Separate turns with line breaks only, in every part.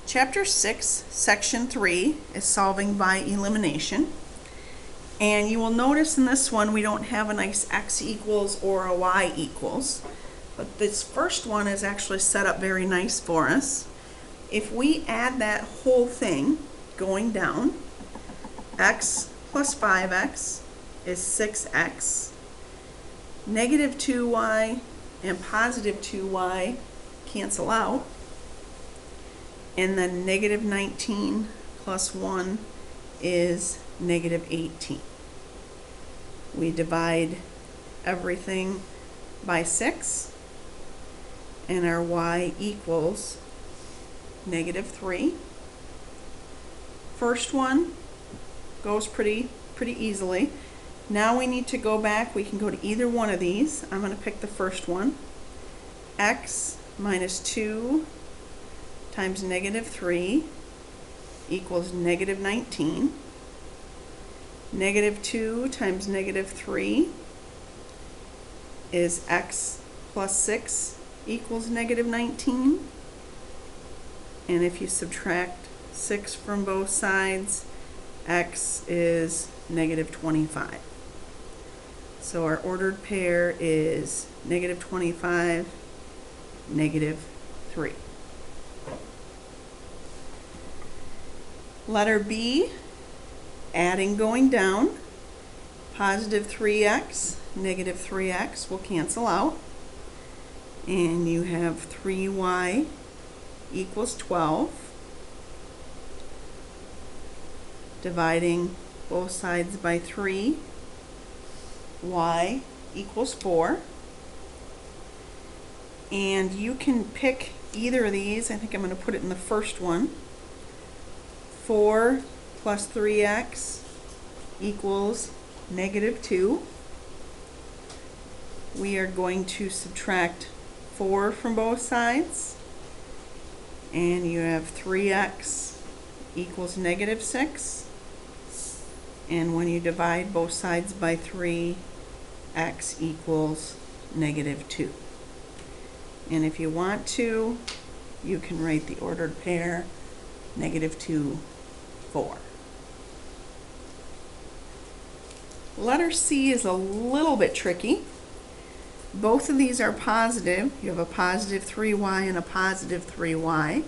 Chapter 6, Section 3 is solving by elimination. And you will notice in this one we don't have a nice x equals or a y equals. But this first one is actually set up very nice for us. If we add that whole thing going down, x plus 5x is 6x. Negative 2y and positive 2y cancel out. And then negative 19 plus 1 is negative 18. We divide everything by 6, and our y equals negative 3. First one goes pretty easily. Now we need to go back. We can go to either one of these. I'm going to pick the first one. X minus 2 times negative 3 equals negative 19. Negative 2 times negative 3 is x plus 6 equals negative 19. And if you subtract 6 from both sides, x is negative 25. So our ordered pair is negative 25, negative 3. Letter B, adding going down, positive 3x, negative 3x will cancel out, and you have 3y equals 12. Dividing both sides by 3, y equals 4. And you can pick either of these. I think I'm going to put it in the first one. 4 plus 3x equals negative 2. We are going to subtract 4 from both sides, and you have 3x equals negative 6. And when you divide both sides by 3, x equals negative 2. And if you want to, you can write the ordered pair negative 2, 4. Letter C is a little bit tricky. Both of these are positive. You have a positive 3y and a positive 3y.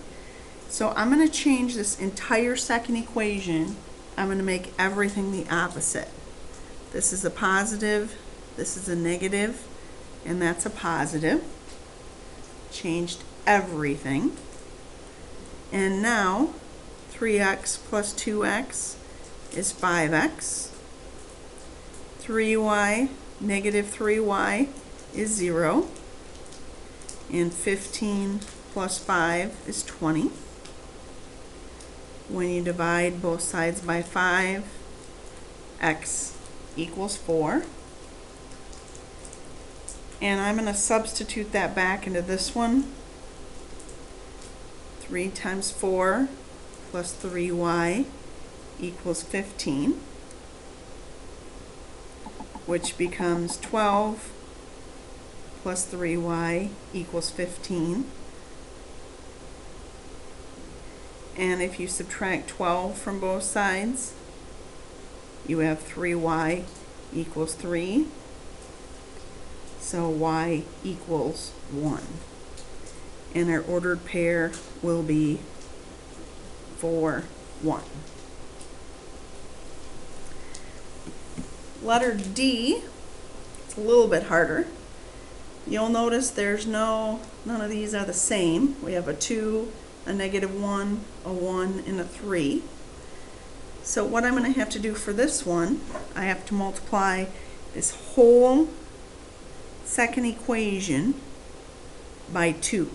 So I'm going to change this entire second equation. I'm going to make everything the opposite. This is a positive, this is a negative, and that's a positive. Changed everything. And now 3x plus 2x is 5x. 3y, negative 3y is 0. And 15 plus 5 is 20. When you divide both sides by 5, x equals 4. And I'm going to substitute that back into this one. 3 times 4 plus 3y equals 15, which becomes 12 plus 3y equals 15. And if you subtract 12 from both sides, you have 3y equals 3. So y equals 1. And our ordered pair will be 4, 1. Letter D, it's a little bit harder. You'll notice there's none of these are the same. We have a 2, a negative 1, a 1, and a 3. So what I'm going to have to do for this one, I have to multiply this whole second equation by 2.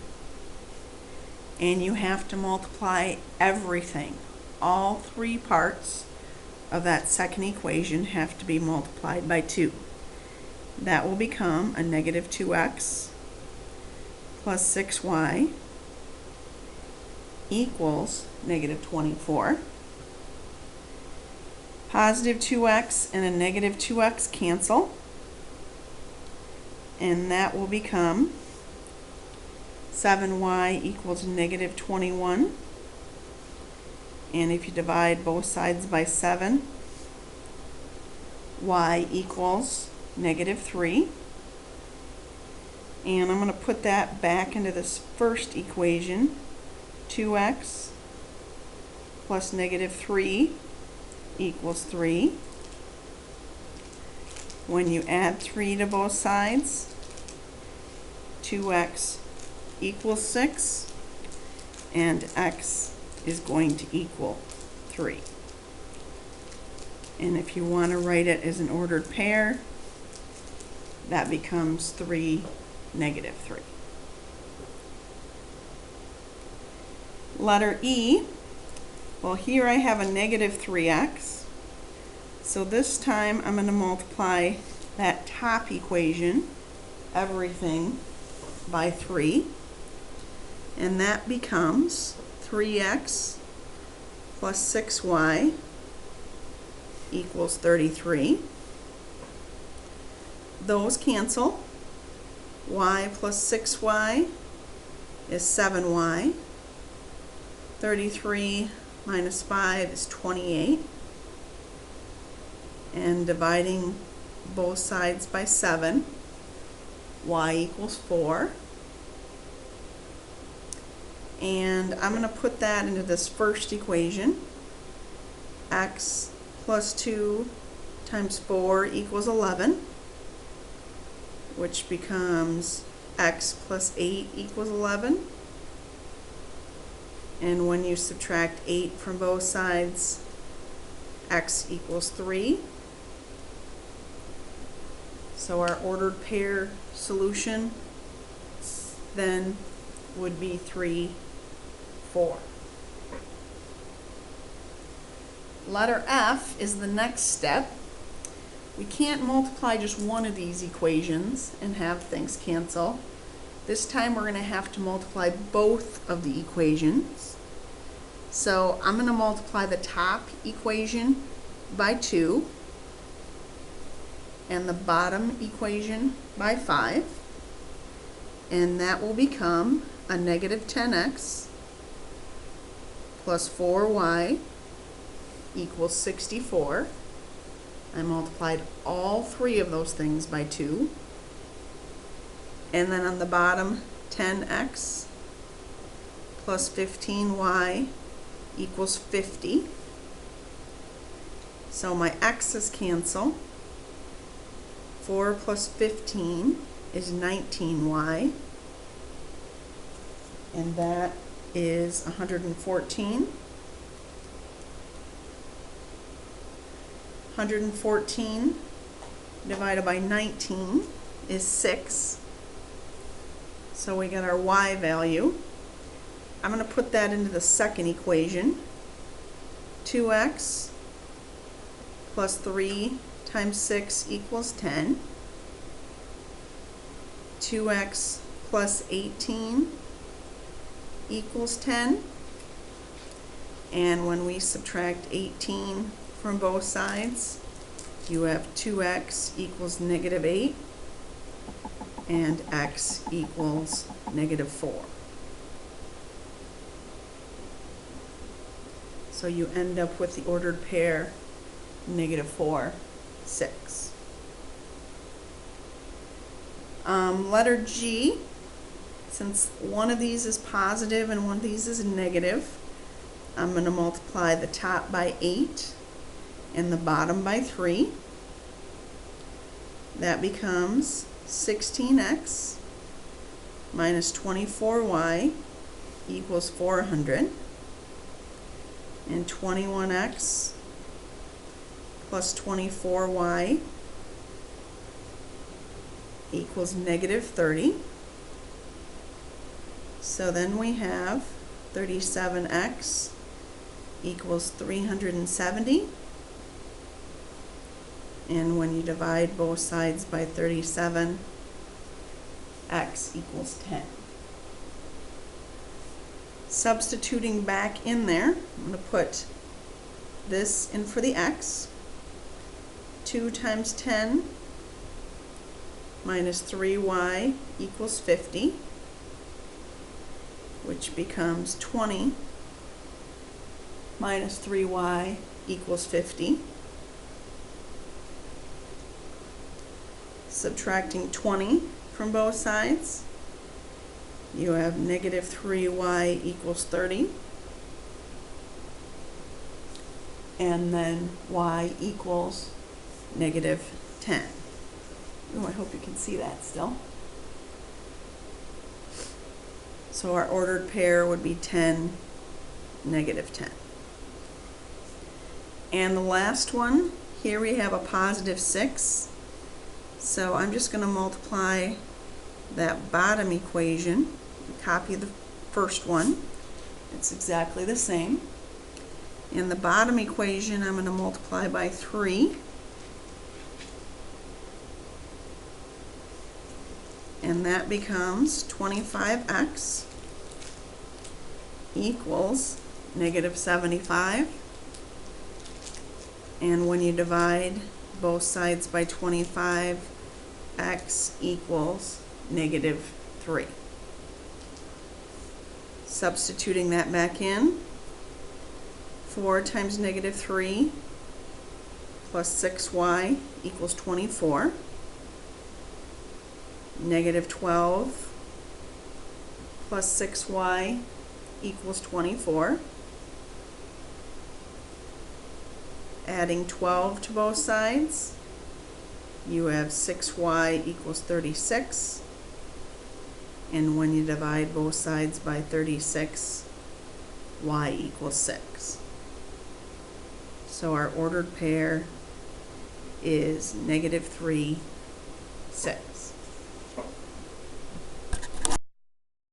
And you have to multiply everything. All 3 parts of that second equation have to be multiplied by 2. That will become a negative 2x plus 6y equals negative 24. Positive 2x and a negative 2x cancel. and that will become 7y equals negative 21. And if you divide both sides by 7, y equals -3. And I'm going to put that back into this first equation. 2x plus -3 equals 3. When you add 3 to both sides, 2x equals 6, and x is going to equal 3. And if you want to write it as an ordered pair, that becomes 3, -3. Letter E, well, here I have a -3x. So this time I'm going to multiply that top equation, everything, by 3. And that becomes 3x plus 6y equals 33. Those cancel. Y plus 6y is 7y. 33 minus 5 is 28. And dividing both sides by 7, y equals 4. And I'm going to put that into this first equation. X plus 2 times 4 equals 11, which becomes x plus 8 equals 11. And when you subtract 8 from both sides, x equals 3. So our ordered pair solution then would be 3, 4. Letter F is the next step. We can't multiply just one of these equations and have things cancel. This time we're going to have to multiply both of the equations. So I'm going to multiply the top equation by 2 and the bottom equation by 5. And that will become a -10x plus 4y equals 64. I multiplied all three of those things by 2. And then on the bottom, 10x plus 15y equals 50. So my x's cancel. 4 plus 15 is 19y. And that is 114. 114 divided by 19 is 6. So we get our y value. I'm going to put that into the second equation. 2x plus 3 times 6 equals 10. 2x plus 18 equals 10. And when we subtract 18 from both sides, you have 2x equals -8 and x equals -4. So you end up with the ordered pair -4, 6. Letter G, since one of these is positive and one of these is negative, I'm going to multiply the top by 8 and the bottom by 3. That becomes 16x minus 24y equals 400, and 21x plus 24y equals -30. So then we have 37x equals 370. And when you divide both sides by 37, x equals 10. Substituting back in there, I'm going to put this in for the x. 2 times 10 minus 3y equals 50, which becomes 20 minus 3y equals 50. Subtracting 20 from both sides, you have negative 3y equals 30. And then y equals negative 10. Oh, I hope you can see that still. So our ordered pair would be 10, negative 10. And the last one, here we have a positive 6. So I'm just going to multiply that bottom equation, copy the first one. It's exactly the same. In the bottom equation, I'm going to multiply by 3. And that becomes 25x equals negative 75. And when you divide both sides by 25, x equals negative 3. Substituting that back in, 4 times negative 3 plus 6y equals 24. Negative 12 plus 6y equals 24. Adding 12 to both sides, you have 6y equals 36. And when you divide both sides by 36, y equals 6. So our ordered pair is negative 3, 6.